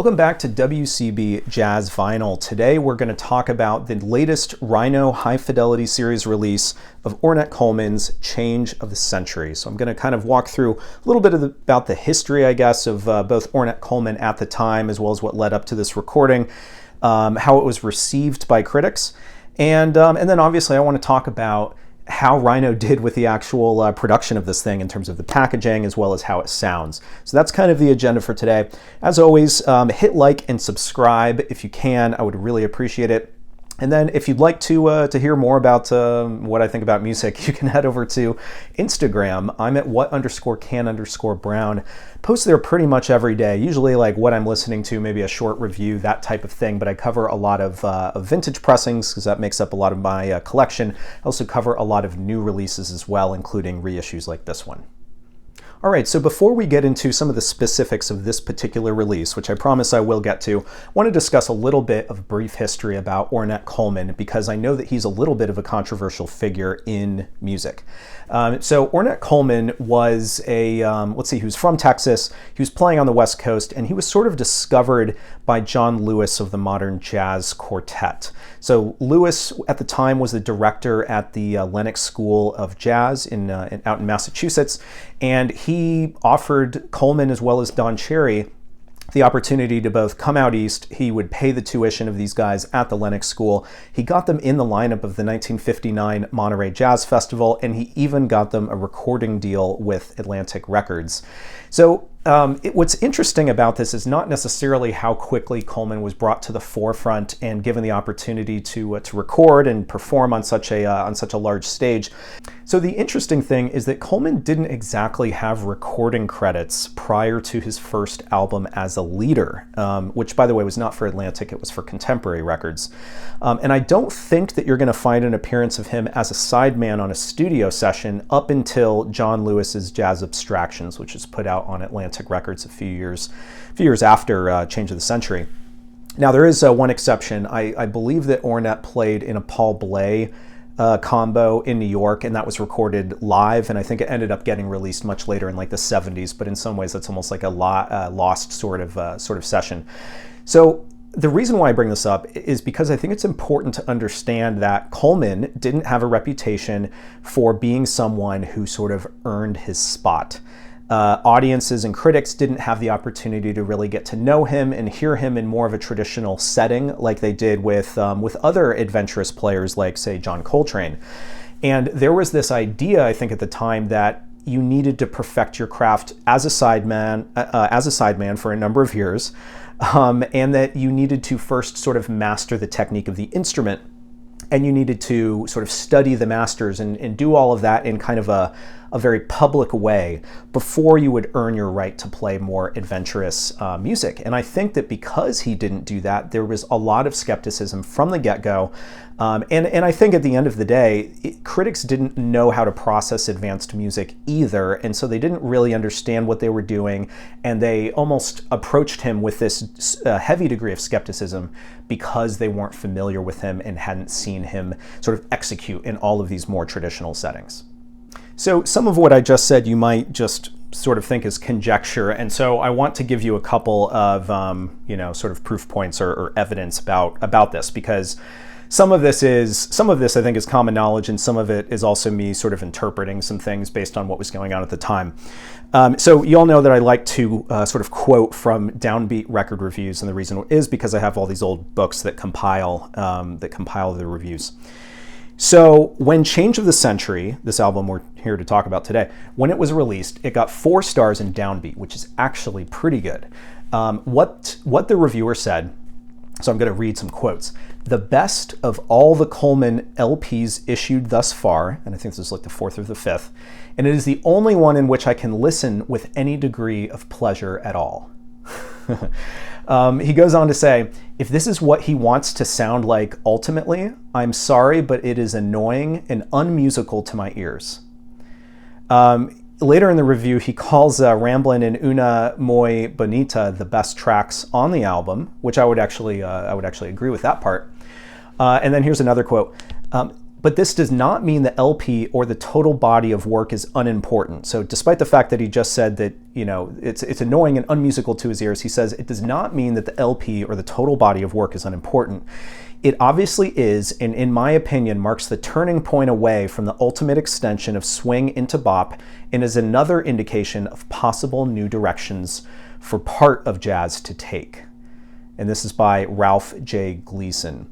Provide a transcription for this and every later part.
Welcome back to WCB Jazz Vinyl. Today we're going to talk about the latest Rhino High Fidelity Series release of Ornette Coleman's Change of the Century. So I'm going to kind of walk through a little bit about the history, I guess, of both Ornette Coleman at the time as well as what led up to this recording, how it was received by critics, and then obviously I want to talk about how Rhino did with the actual production of this thing in terms of the packaging as well as how it sounds. So that's kind of the agenda for today. As always, hit like and subscribe if you can. I would really appreciate it. And then if you'd like to hear more about what I think about music, you can head over to Instagram. I'm at what_can_brown. Post there pretty much every day, usually like what I'm listening to, maybe a short review, that type of thing. But I cover a lot of vintage pressings because that makes up a lot of my collection. I also cover a lot of new releases as well, including reissues like this one. All right, so before we get into some of the specifics of this particular release, which I promise I will get to, I want to discuss a little bit of brief history about Ornette Coleman because I know that he's a little bit of a controversial figure in music. So Ornette Coleman was he was from Texas. He was playing on the West Coast, and he was sort of discovered by John Lewis of the Modern Jazz Quartet. So Lewis at the time was the director at the Lenox School of Jazz out in Massachusetts, and he offered Coleman as well as Don Cherry the opportunity to both come out east. He would pay the tuition of these guys at the Lenox School. He got them in the lineup of the 1959 Monterey Jazz Festival, and he even got them a recording deal with Atlantic Records. So what's interesting about this is not necessarily how quickly Coleman was brought to the forefront and given the opportunity to record and perform on such a large stage. So the interesting thing is that Coleman didn't exactly have recording credits prior to his first album as a leader, which, by the way, was not for Atlantic, it was for Contemporary Records. And I don't think that you're going to find an appearance of him as a sideman on a studio session up until John Lewis's Jazz Abstractions, which is put out on Atlantic Records a few years after Change of the Century. Now, there is one exception. I believe that Ornette played in a Paul Bley combo in New York, and that was recorded live, and I think it ended up getting released much later in like the 70s, but in some ways that's almost like a lost sort of session. So the reason why I bring this up is because I think it's important to understand that Coleman didn't have a reputation for being someone who sort of earned his spot. Audiences and critics didn't have the opportunity to really get to know him and hear him in more of a traditional setting like they did with other adventurous players like, say, John Coltrane. And there was this idea, I think, at the time that you needed to perfect your craft as a sideman for a number of years, and that you needed to first sort of master the technique of the instrument, and you needed to sort of study the masters and do all of that in kind of a very public way before you would earn your right to play more adventurous music. And I think that because he didn't do that, there was a lot of skepticism from the get-go. And I think at the end of the day, critics didn't know how to process advanced music either, and so they didn't really understand what they were doing, and they almost approached him with this heavy degree of skepticism because they weren't familiar with him and hadn't seen him sort of execute in all of these more traditional settings. So some of what I just said you might just sort of think is conjecture, and so I want to give you a couple of sort of proof points or evidence about this, because some of this I think is common knowledge, and some of it is also me sort of interpreting some things based on what was going on at the time. So you all know that I like to sort of quote from downbeat record reviews, and the reason is because I have all these old books that compile the reviews. So when Change of the Century, this album we're here to talk about today, when it was released, it got 4 stars in downbeat, which is actually pretty good. What the reviewer said, so I'm going to read some quotes. "The best of all the Coleman LPs issued thus far," and I think this is like the 4th or the 5th, "and it is the only one in which I can listen with any degree of pleasure at all." He goes on to say, "If this is what he wants to sound like ultimately, I'm sorry, but it is annoying and unmusical to my ears." Later in the review, he calls Ramblin' and Una Muy Bonita the best tracks on the album, which I would actually agree with that part. And then here's another quote. But this does not mean the LP or the total body of work is unimportant. So despite the fact that he just said that, you know, it's annoying and unmusical to his ears, he says it does not mean that the LP or the total body of work is unimportant. It obviously is, and in my opinion, marks the turning point away from the ultimate extension of swing into bop and is another indication of possible new directions for part of jazz to take. And this is by Ralph J. Gleason.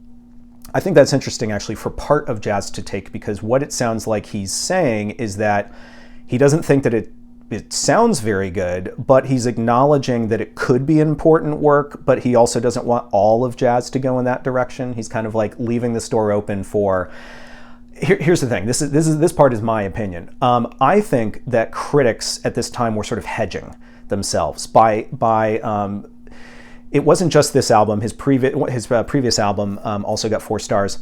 I think that's interesting, actually, for part of jazz to take, because what it sounds like he's saying is that he doesn't think that it sounds very good, but he's acknowledging that it could be important work, but he also doesn't want all of jazz to go in that direction. He's kind of like leaving this door open for... Here's the thing. This part is my opinion. I think that critics at this time were sort of hedging themselves by it wasn't just this album. His previous album also got 4 stars.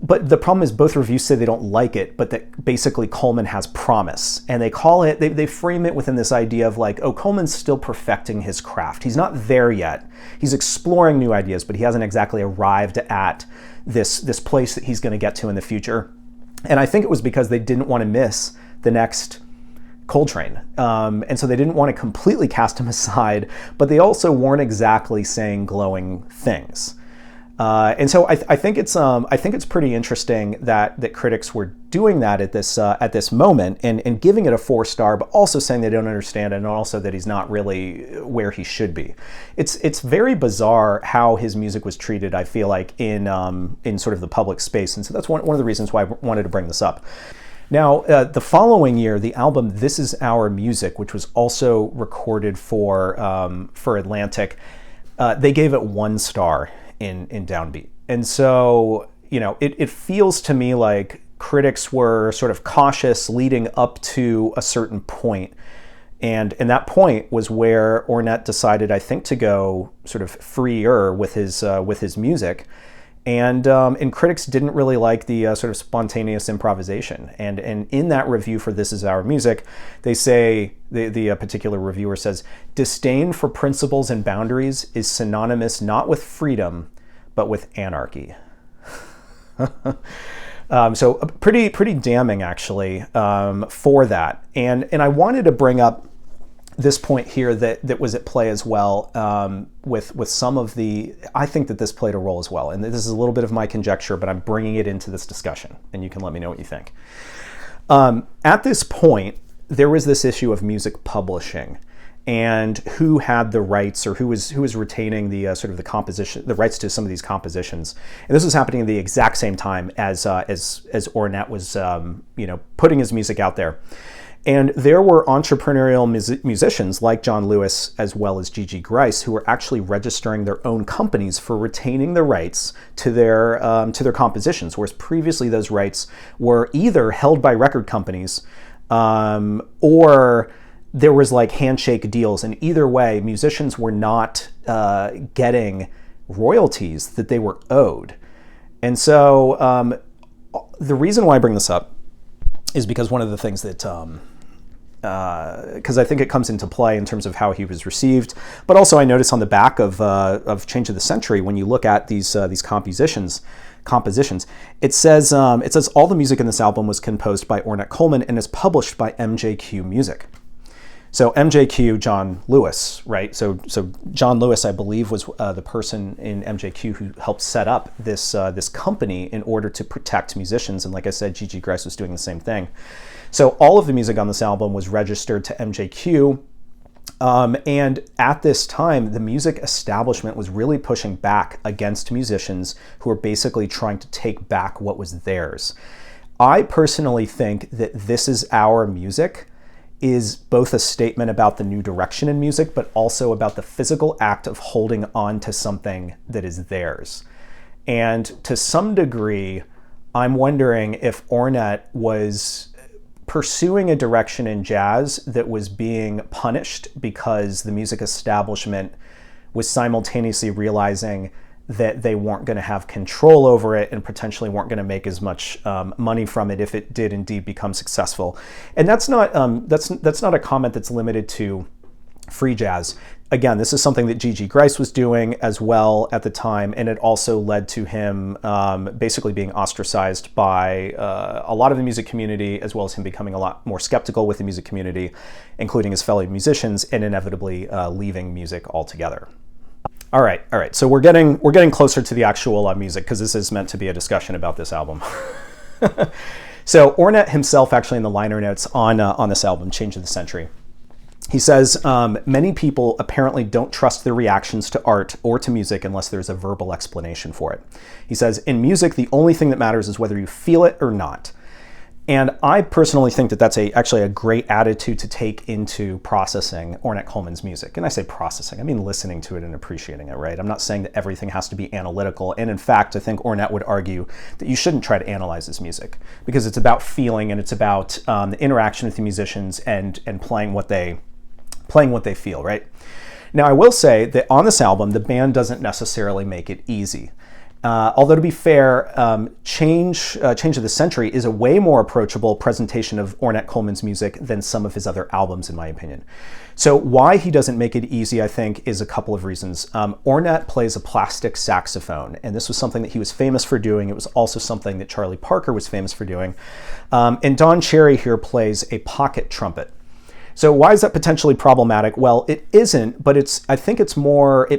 But the problem is both reviews say they don't like it, but that basically Coleman has promise. And they call it, they frame it within this idea of like, oh, Coleman's still perfecting his craft. He's not there yet. He's exploring new ideas, but he hasn't exactly arrived at this place that he's going to get to in the future. And I think it was because they didn't want to miss the next Coltrane. And so they didn't want to completely cast him aside, but they also weren't exactly saying glowing things. And so I think it's pretty interesting that critics were doing that at this moment and giving it a 4 star, but also saying they don't understand and also that he's not really where he should be. It's very bizarre how his music was treated, I feel like, in sort of the public space. And so that's one of the reasons why I wanted to bring this up. Now, the following year, the album This Is Our Music, which was also recorded for Atlantic, they gave it 1 star in Downbeat. And so, you know, it feels to me like critics were sort of cautious leading up to a certain point. And that point was where Ornette decided, I think, to go sort of freer with his music. And critics didn't really like the sort of spontaneous improvisation. And in that review for This Is Our Music, they say, the particular reviewer says, disdain for principles and boundaries is synonymous not with freedom, but with anarchy. So pretty damning, actually, for that. And I wanted to bring up this point here that was at play as well with some of the... I think that this played a role as well. And this is a little bit of my conjecture, but I'm bringing it into this discussion, and you can let me know what you think. At this point, there was this issue of music publishing and who had the rights, or who was retaining the sort of the rights to some of these compositions. And this was happening at the exact same time as Ornette was putting his music out there. And there were entrepreneurial musicians like John Lewis as well as Gigi Grice who were actually registering their own companies for retaining the rights to their compositions, whereas previously those rights were either held by record companies or there was like handshake deals. And either way, musicians were not getting royalties that they were owed. And so the reason why I bring this up is because one of the things that, because I think it comes into play in terms of how he was received, but also I notice on the back of Change of the Century, when you look at these compositions, it says all the music in this album was composed by Ornette Coleman and is published by MJQ Music. So MJQ, John Lewis, right? So John Lewis, I believe, was the person in MJQ who helped set up this company in order to protect musicians. And like I said, Gigi Grice was doing the same thing. So all of the music on this album was registered to MJQ. And at this time, the music establishment was really pushing back against musicians who were basically trying to take back what was theirs. I personally think that This Is Our Music is both a statement about the new direction in music, but also about the physical act of holding on to something that is theirs. And to some degree, I'm wondering if Ornette was pursuing a direction in jazz that was being punished because the music establishment was simultaneously realizing that they weren't going to have control over it and potentially weren't going to make as much money from it if it did indeed become successful. And that's not a comment that's limited to free jazz. again, this is something that Gigi Grice was doing as well at the time, and it also led to him basically being ostracized by a lot of the music community, as well as him becoming a lot more skeptical with the music community, including his fellow musicians, and inevitably leaving music altogether. All right. So we're getting closer to the actual music, because this is meant to be a discussion about this album. So Ornette himself, actually, in the liner notes on this album, Change of the Century, he says, many people apparently don't trust their reactions to art or to music unless there's a verbal explanation for it. He says, in music, the only thing that matters is whether you feel it or not. And I personally think that that's actually a great attitude to take into processing Ornette Coleman's music. And I say processing, I mean listening to it and appreciating it, right? I'm not saying that everything has to be analytical. And in fact, I think Ornette would argue that you shouldn't try to analyze his music, because it's about feeling, and it's about the interaction with the musicians and playing what they feel, right? Now, I will say that on this album, the band doesn't necessarily make it easy. Although, to be fair, Change of the Century is a way more approachable presentation of Ornette Coleman's music than some of his other albums, in my opinion. So why he doesn't make it easy, I think, is a couple of reasons. Ornette plays a plastic saxophone, and this was something that he was famous for doing. It was also something that Charlie Parker was famous for doing. And Don Cherry here plays a pocket trumpet. So why is that potentially problematic? Well, it isn't, but I think it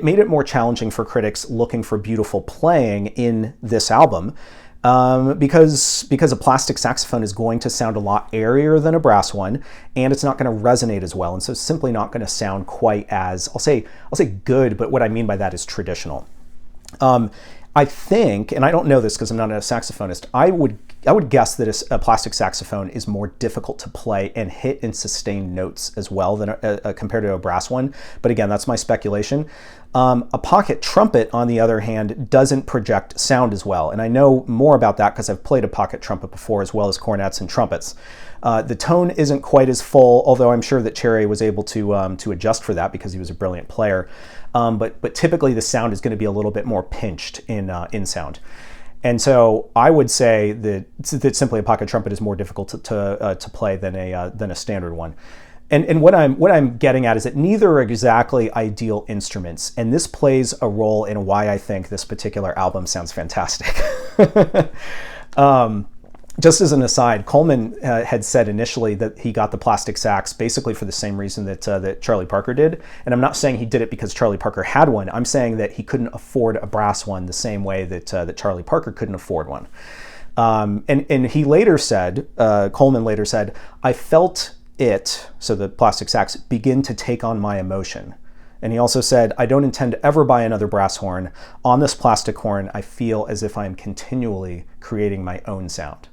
made it more challenging for critics looking for beautiful playing in this album, because a plastic saxophone is going to sound a lot airier than a brass one, and it's not going to resonate as well, and so it's simply not going to sound quite as, I'll say good, but what I mean by that is traditional. I think, and I don't know this because I'm not a saxophonist, I would guess that a plastic saxophone is more difficult to play and hit and sustain notes as well than compared to a brass one. But again, that's my speculation. A pocket trumpet, on the other hand, doesn't project sound as well. And I know more about that because I've played a pocket trumpet before, as well as cornets and trumpets. The tone isn't quite as full, although I'm sure that Cherry was able to adjust for that because he was a brilliant player. But typically the sound is going to be a little bit more pinched in sound. And so I would say that simply a pocket trumpet is more difficult to play than a standard one. And what I'm getting at is that neither are exactly ideal instruments, and this plays a role in why I think this particular album sounds fantastic. Just as an aside, Coleman had said initially that he got the plastic sax basically for the same reason that Charlie Parker did. And I'm not saying he did it because Charlie Parker had one. I'm saying that he couldn't afford a brass one the same way that Charlie Parker couldn't afford one. And he later said, Coleman later said, I felt it, so the plastic sax, begin to take on my emotion. And he also said, I don't intend to ever buy another brass horn. On this plastic horn, I feel as if I am continually creating my own sound.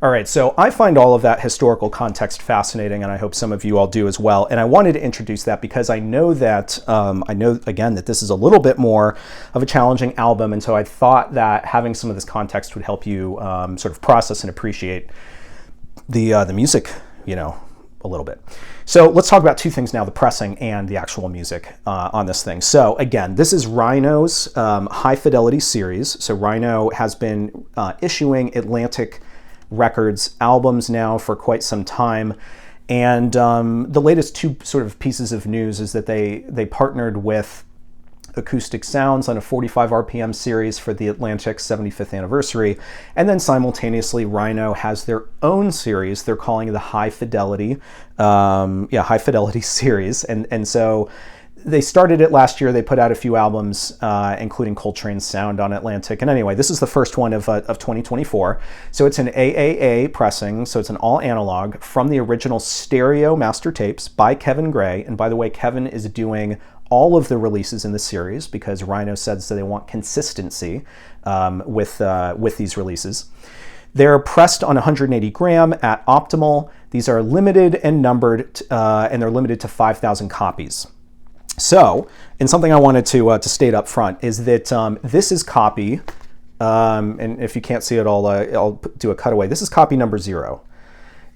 All right, so I find all of that historical context fascinating, and I hope some of you all do as well. And I wanted to introduce that because I know that, again, that this is a little bit more of a challenging album, and so I thought that having some of this context would help you sort of process and appreciate the music, a little bit. So let's talk about two things now, the pressing and the actual music on this thing. So again, this is Rhino's High Fidelity Series. So Rhino has been issuing Atlantic Records albums now for quite some time, and the latest two sort of pieces of news is that they partnered with Acoustic Sounds on a 45 RPM series for the Atlantic's 75th anniversary, and then simultaneously Rhino has their own series they're calling the High Fidelity Series, and so they started it last year. They put out a few albums, including Coltrane's Sound on Atlantic. And anyway, this is the first one of 2024. So it's an AAA pressing, so it's an all analog from the original stereo master tapes by Kevin Gray. And by the way, Kevin is doing all of the releases in the series because Rhino says that they want consistency with these releases. They're pressed on 180 gram at Optimal. These are limited and numbered, and they're limited to 5,000 copies. So, and something I wanted to state up front is that this is copy, and if you can't see it, I'll do a cutaway. This is copy number 0.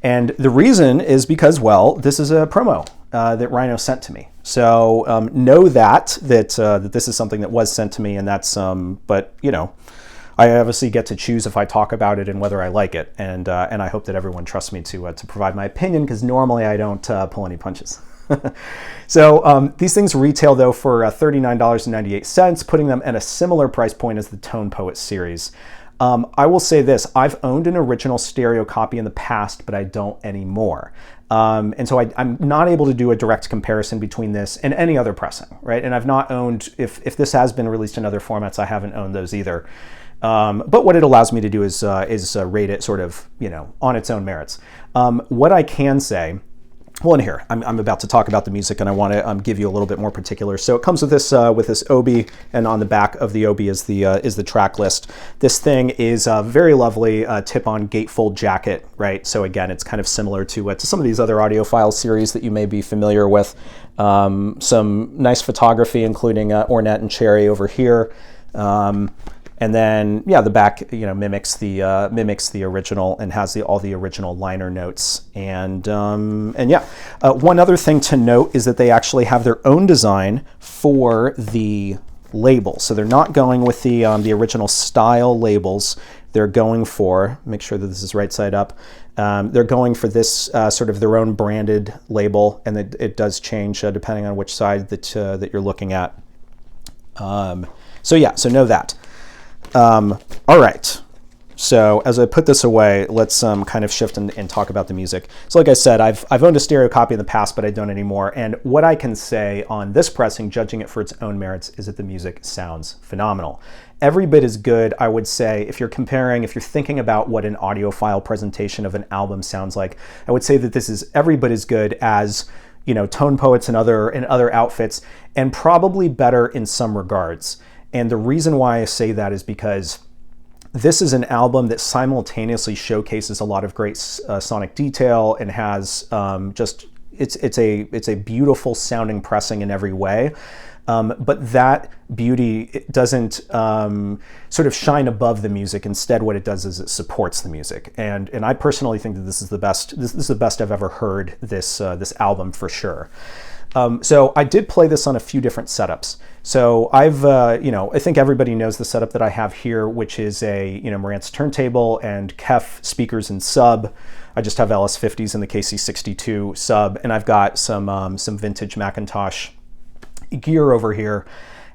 And the reason is because, well, this is a promo that Rhino sent to me. So know that this is something that was sent to me, and that's, but, I obviously get to choose if I talk about it and whether I like it. And I hope that everyone trusts me to provide my opinion, because normally I don't pull any punches. So these things retail though for $39.98, putting them at a similar price point as the Tone Poet series. I will say this, I've owned an original stereo copy in the past, but I don't anymore. And so I'm not able to do a direct comparison between this and any other pressing, right? And I've not owned, if this has been released in other formats, I haven't owned those either. But what it allows me to do is rate it sort of, on its own merits. What I can say, well, in here, I'm about to talk about the music, and I want to give you a little bit more particulars. So it comes with this obi, and on the back of the obi is the track list. This thing is a very lovely tip-on gatefold jacket, right? So again, it's kind of similar to some of these other audiophile series that you may be familiar with. Some nice photography, including Ornette and Cherry over here. And then, yeah, the back, mimics the original and has all the original liner notes. And yeah, one other thing to note is that they actually have their own design for the label. So they're not going with the original style labels. They're going for, make sure that this is right side up. They're going for this sort of their own branded label, and it does change depending on which side that you're looking at. So yeah, so know that. All right, so as I put this away, let's kind of shift and talk about the music. So like I said, I've owned a stereo copy in the past, but I don't anymore. And what I can say on this pressing, judging it for its own merits, is that the music sounds phenomenal. Every bit as good, I would say, if you're thinking about what an audiophile presentation of an album sounds like, I would say that this is every bit as good as Tone Poets and other outfits, and probably better in some regards. And the reason why I say that is because this is an album that simultaneously showcases a lot of great sonic detail and has it's a beautiful sounding pressing in every way. But that beauty doesn't sort of shine above the music. Instead, what it does is it supports the music. And I personally think that this is the best. This is the best I've ever heard this album for sure. So I did play this on a few different setups. So I've, I think everybody knows the setup that I have here, which is a, Marantz turntable and Kef speakers and sub. I just have LS50s in the KC62 sub, and I've got some vintage Macintosh gear over here.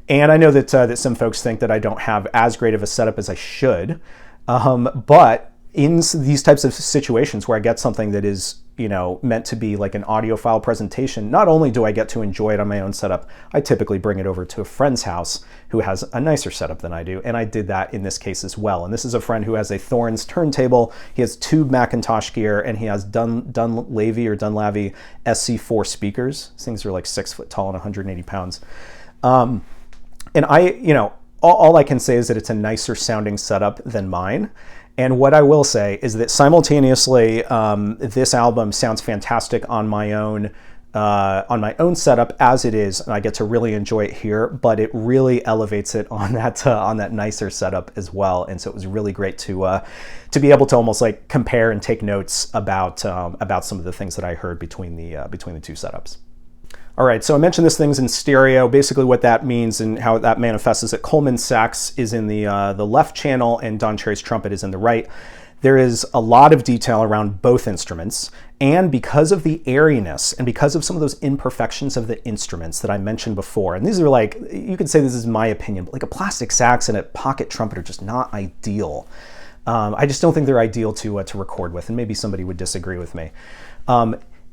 And I know that some folks think that I don't have as great of a setup as I should, but in these types of situations where I get something that is, meant to be like an audiophile presentation, not only do I get to enjoy it on my own setup, I typically bring it over to a friend's house who has a nicer setup than I do. And I did that in this case as well. And this is a friend who has a Thorns turntable. He has two Macintosh gear, and he has Dunlavey SC4 speakers. These things are like 6 foot tall and 180 pounds. And all I can say is that it's a nicer sounding setup than mine. And what I will say is that simultaneously, this album sounds fantastic on my own setup as it is, and I get to really enjoy it here. But it really elevates it on that nicer setup as well. And so it was really great to be able to almost like compare and take notes about some of the things that I heard between the two setups. All right, so I mentioned this thing's in stereo. Basically what that means and how that manifests is that Coleman's sax is in the left channel and Don Cherry's trumpet is in the right. There is a lot of detail around both instruments, and because of the airiness and because of some of those imperfections of the instruments that I mentioned before, and these are like, you could say this is my opinion, but like a plastic sax and a pocket trumpet are just not ideal. I just don't think they're ideal to record with, and maybe somebody would disagree with me.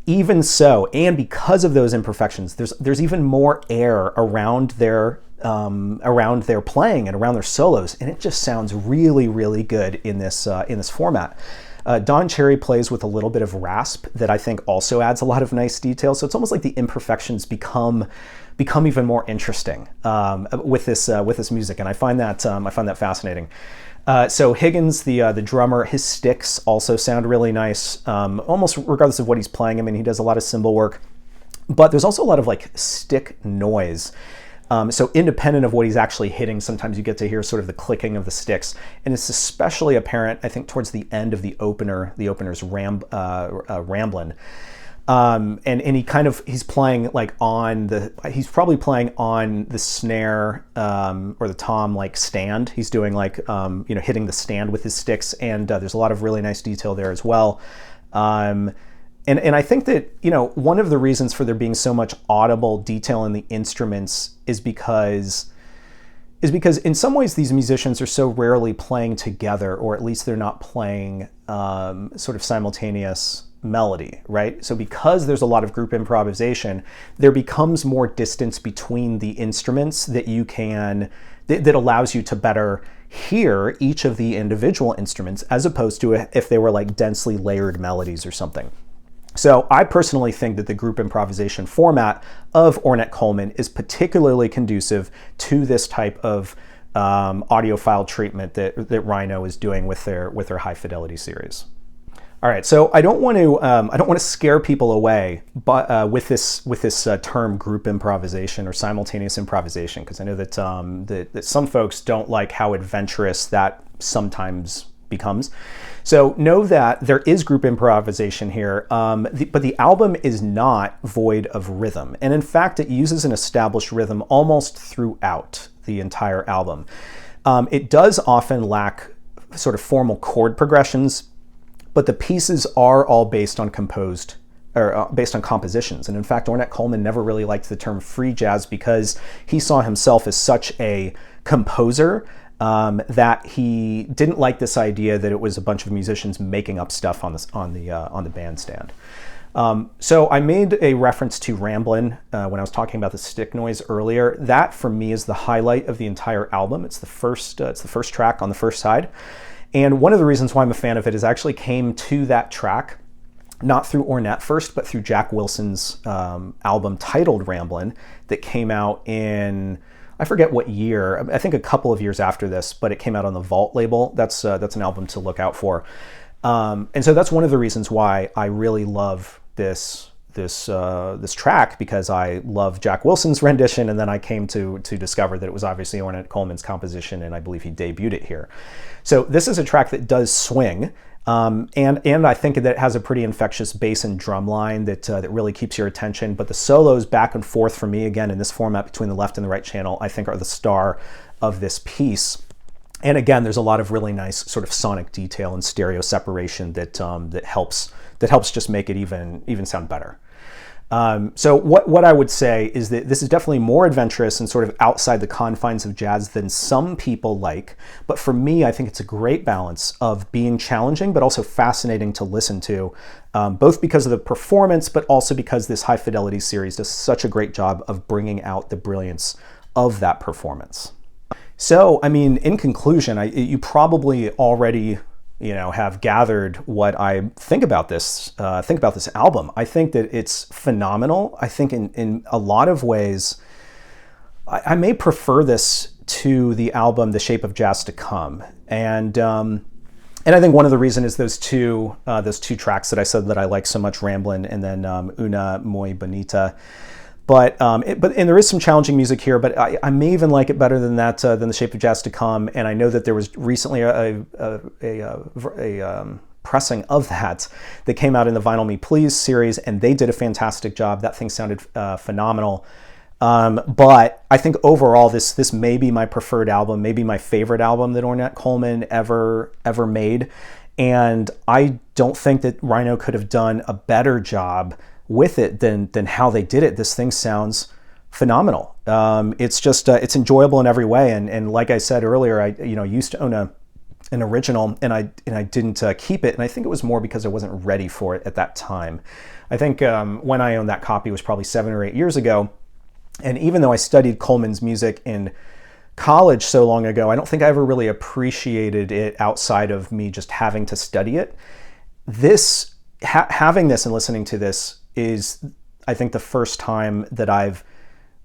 Even so, and because of those imperfections, there's even more air around their playing and around their solos, and it just sounds really, really good in this format. Don Cherry plays with a little bit of rasp that I think also adds a lot of nice detail. So it's almost like the imperfections become even more interesting with this music, and I find that fascinating. So Higgins, the drummer, his sticks also sound really nice, almost regardless of what he's playing. I mean, he does a lot of cymbal work, but there's also a lot of like stick noise. So independent of what he's actually hitting, sometimes you get to hear sort of the clicking of the sticks, and it's especially apparent, I think, towards the end of the opener's Ramblin'. And he's playing like he's probably playing on the snare or the tom like stand. He's doing like hitting the stand with his sticks, and there's a lot of really nice detail there as well. And And I think that, you know, one of the reasons for there being so much audible detail in the instruments is because in some ways these musicians are so rarely playing together, or at least they're not playing sort of simultaneous melody, right? So because there's a lot of group improvisation, there becomes more distance between the instruments that allows you to better hear each of the individual instruments, as opposed to if they were like densely layered melodies or something. So I personally think that the group improvisation format of Ornette Coleman is particularly conducive to this type of audiophile treatment that Rhino is doing with their High Fidelity series. All right, so I don't want to scare people away, but with this term group improvisation or simultaneous improvisation, because I know that that some folks don't like how adventurous that sometimes becomes. So know that there is group improvisation here, but the album is not void of rhythm, and in fact, it uses an established rhythm almost throughout the entire album. It does often lack sort of formal chord progressions, but the pieces are all based on compositions. And in fact, Ornette Coleman never really liked the term free jazz because he saw himself as such a composer that he didn't like this idea that it was a bunch of musicians making up stuff on the bandstand. So I made a reference to Ramblin' when I was talking about the stick noise earlier. That for me is the highlight of the entire album. It's the first track on the first side. And one of the reasons why I'm a fan of it is I actually came to that track not through Ornette first, but through Jack Wilson's album titled Ramblin' that came out in, I forget what year, I think a couple of years after this, but it came out on the Vault label. That's an album to look out for. And so that's one of the reasons why I really love this track, because I love Jack Wilson's rendition, and then I came to discover that it was obviously Ornette Coleman's composition, and I believe he debuted it here. So this is a track that does swing, and I think that it has a pretty infectious bass and drum line that really keeps your attention. But the solos back and forth for me, again, in this format between the left and the right channel, I think are the star of this piece. And again, there's a lot of really nice sort of sonic detail and stereo separation that helps just make it even sound better. So what I would say is that this is definitely more adventurous and sort of outside the confines of jazz than some people like. But for me, I think it's a great balance of being challenging, but also fascinating to listen to, both because of the performance, but also because this High Fidelity series does such a great job of bringing out the brilliance of that performance. So, I mean, in conclusion, you probably already have gathered what I think about this album. I think that it's phenomenal. I think in a lot of ways, I may prefer this to the album The Shape of Jazz to Come. And I think one of the reasons is those two tracks that I said that I like so much, Ramblin' and then Una Muy Bonita. But there is some challenging music here, but I may even like it better than that, than The Shape of Jazz to Come. And I know that there was recently a pressing of that came out in the Vinyl Me Please series, and they did a fantastic job. That thing sounded phenomenal. But I think overall, this may be my preferred album, maybe my favorite album that Ornette Coleman ever made. And I don't think that Rhino could have done a better job with it than how they did it. This thing sounds phenomenal. It's just it's enjoyable in every way. And like I said earlier, I used to own an original, and I didn't keep it. And I think it was more because I wasn't ready for it at that time. I think when I owned that copy was probably 7 or 8 years ago. And even though I studied Coleman's music in college so long ago, I don't think I ever really appreciated it outside of me just having to study it. Having this and listening to this is, I think, the first time that I've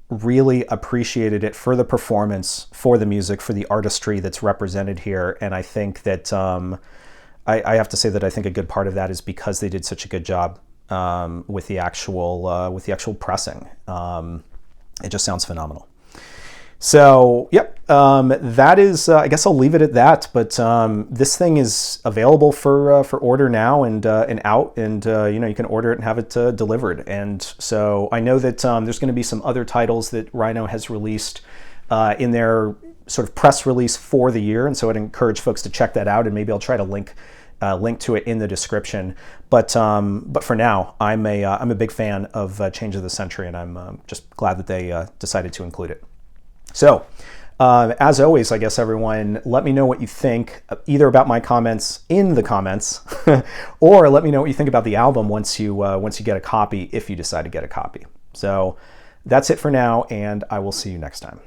really appreciated it for the performance, for the music, for the artistry that's represented here. And I think that I have to say that I think a good part of that is because they did such a good job with the actual pressing. It just sounds phenomenal. So, yep, that is, I guess I'll leave it at that. But this thing is available for order now and out, and you can order it and have it delivered. And so I know that there's going to be some other titles that Rhino has released in their sort of press release for the year, and so I'd encourage folks to check that out. And maybe I'll try to link link to it in the description. But for now, I'm a big fan of Change of the Century, and I'm just glad that they decided to include it. So, as always, I guess everyone, let me know what you think, either about my comments in the comments, or let me know what you think about the album once you get a copy, if you decide to get a copy. So that's it for now, and I will see you next time.